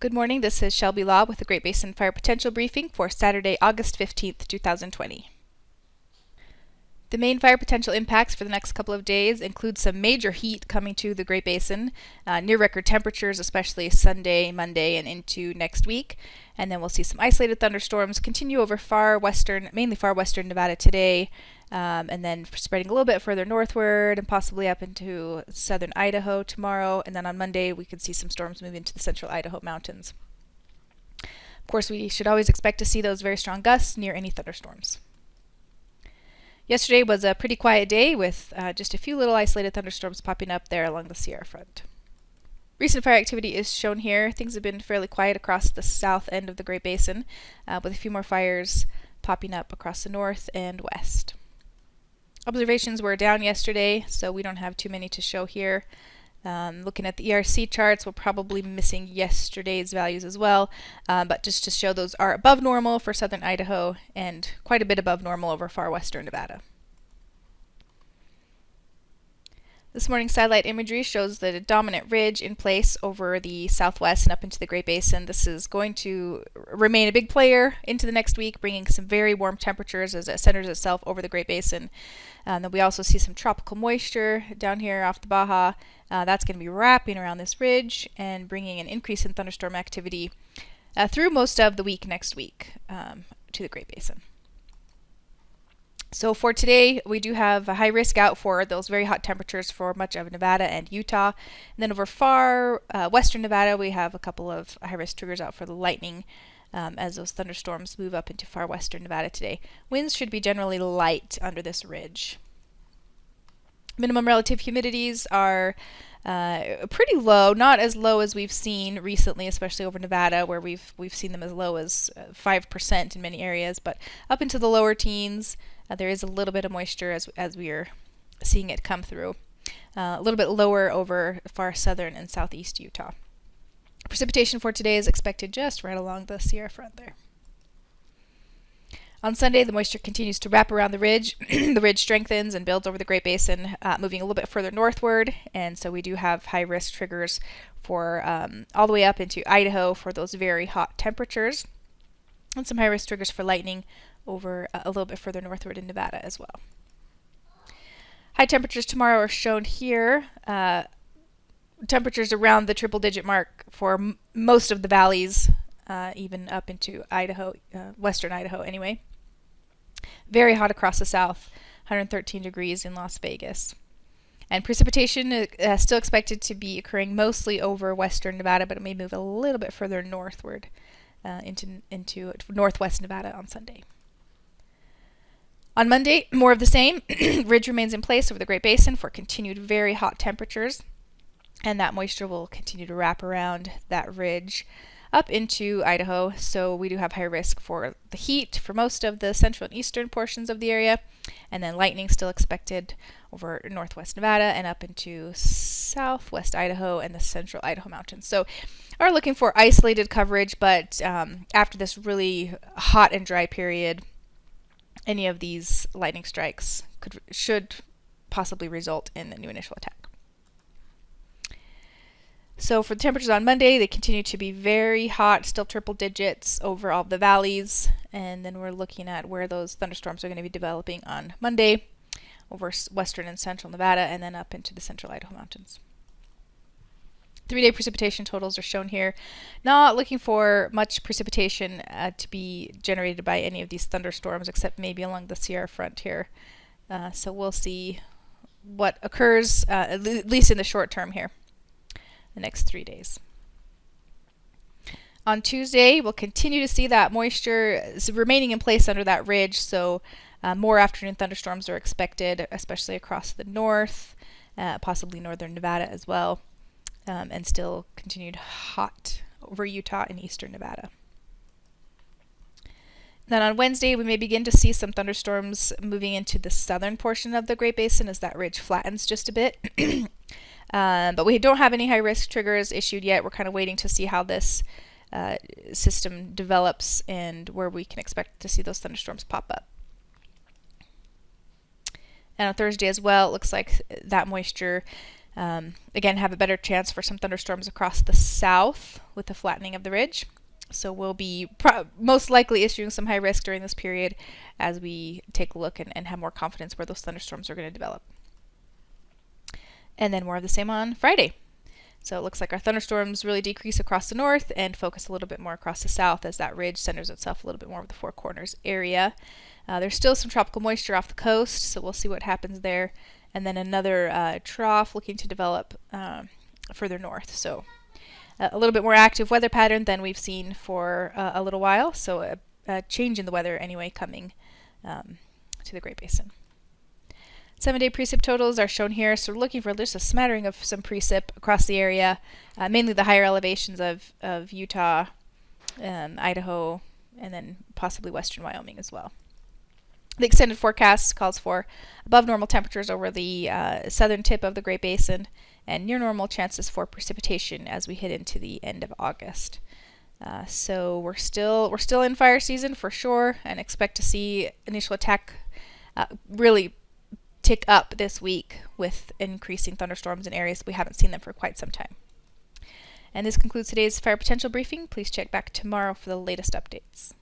Good morning, this is Shelby Law with the Great Basin Fire Potential Briefing for Saturday, August 15th, 2020. The main fire potential impacts for the next couple of days include some major heat coming to the Great Basin, near record temperatures, especially Sunday, Monday, and into next week. And then we'll see some isolated thunderstorms continue over mainly far western Nevada today, and then spreading a little bit further northward and possibly up into southern Idaho tomorrow. And then on Monday, we could see some storms move into the central Idaho mountains. Of course, we should always expect to see those very strong gusts near any thunderstorms. Yesterday was a pretty quiet day with just a few little isolated thunderstorms popping up there along the Sierra front. Recent fire activity is shown here. Things have been fairly quiet across the south end of the Great Basin, with a few more fires popping up across the north and west. Observations were down yesterday, so we don't have too many to show here. Looking at the ERC charts, we're probably missing yesterday's values as well, but just to show those are above normal for southern Idaho and quite a bit above normal over far western Nevada. This morning's satellite imagery shows the dominant ridge in place over the southwest and up into the Great Basin. This is going to remain a big player into the next week, bringing some very warm temperatures as it centers itself over the Great Basin. Then we also see some tropical moisture down here off the Baja. That's going to be wrapping around this ridge and bringing an increase in thunderstorm activity through most of the week next week to the Great Basin. So for today, we do have a high risk out for those very hot temperatures for much of Nevada and Utah. And then over far western Nevada, we have a couple of high risk triggers out for the lightning as those thunderstorms move up into far western Nevada today. Winds should be generally light under this ridge. Minimum relative humidities are pretty low, not as low as we've seen recently, especially over Nevada, where we've seen them as low as 5% in many areas, but up into the lower teens. There is a little bit of moisture as we are seeing it come through. A little bit lower over far southern and southeast Utah. Precipitation for today is expected just right along the Sierra front there. On Sunday, the moisture continues to wrap around the ridge. The ridge strengthens and builds over the Great Basin, moving a little bit further northward, and so we do have high risk triggers for all the way up into Idaho for those very hot temperatures, and some high risk triggers for lightning over a little bit further northward in Nevada as well. High temperatures tomorrow are shown here. Temperatures around the triple-digit mark for most of the valleys, even up into Idaho, western Idaho anyway. Very hot across the south, 113 degrees in Las Vegas. And precipitation is still expected to be occurring mostly over western Nevada, but it may move a little bit further northward into northwest Nevada on Sunday. On Monday, more of the same. Ridge remains in place over the Great Basin for continued very hot temperatures, and that moisture will continue to wrap around that ridge up into Idaho, so we do have high risk for the heat for most of the central and eastern portions of the area, and then lightning still expected over northwest Nevada and up into southwest Idaho and the central Idaho mountains. So are looking for isolated coverage, but after this really hot and dry period, any of these lightning strikes should possibly result in a new initial attack. So for the temperatures on Monday, they continue to be very hot, still triple digits over all the valleys. And then we're looking at where those thunderstorms are going to be developing on Monday over western and central Nevada and then up into the central Idaho mountains. 3-day precipitation totals are shown here. Not looking for much precipitation to be generated by any of these thunderstorms, except maybe along the Sierra front here. So we'll see what occurs, at least in the short term here, the next 3 days. On Tuesday, we'll continue to see that moisture remaining in place under that ridge, so more afternoon thunderstorms are expected, especially across the north, possibly northern Nevada as well. And still continued hot over Utah and eastern Nevada. Then on Wednesday, we may begin to see some thunderstorms moving into the southern portion of the Great Basin as that ridge flattens just a bit. But we don't have any high-risk triggers issued yet. We're kind of waiting to see how this system develops and where we can expect to see those thunderstorms pop up. And on Thursday as well, it looks like that moisture Again, have a better chance for some thunderstorms across the south with the flattening of the ridge. So we'll be most likely issuing some high risk during this period as we take a look and have more confidence where those thunderstorms are going to develop. And then more of the same on Friday. So it looks like our thunderstorms really decrease across the north and focus a little bit more across the south as that ridge centers itself a little bit more with the Four Corners area. There's still some tropical moisture off the coast, so we'll see what happens there. And then another trough looking to develop further north. So a little bit more active weather pattern than we've seen for a little while. So a change in the weather anyway coming to the Great Basin. 7-day precip totals are shown here. So we're looking for just a smattering of some precip across the area, mainly the higher elevations of Utah, Idaho, and then possibly western Wyoming as well. The extended forecast calls for above normal temperatures over the southern tip of the Great Basin and near normal chances for precipitation as we hit into the end of August. So we're still in fire season for sure, and expect to see initial attack really tick up this week with increasing thunderstorms in areas we haven't seen them for quite some time. And this concludes today's fire potential briefing. Please check back tomorrow for the latest updates.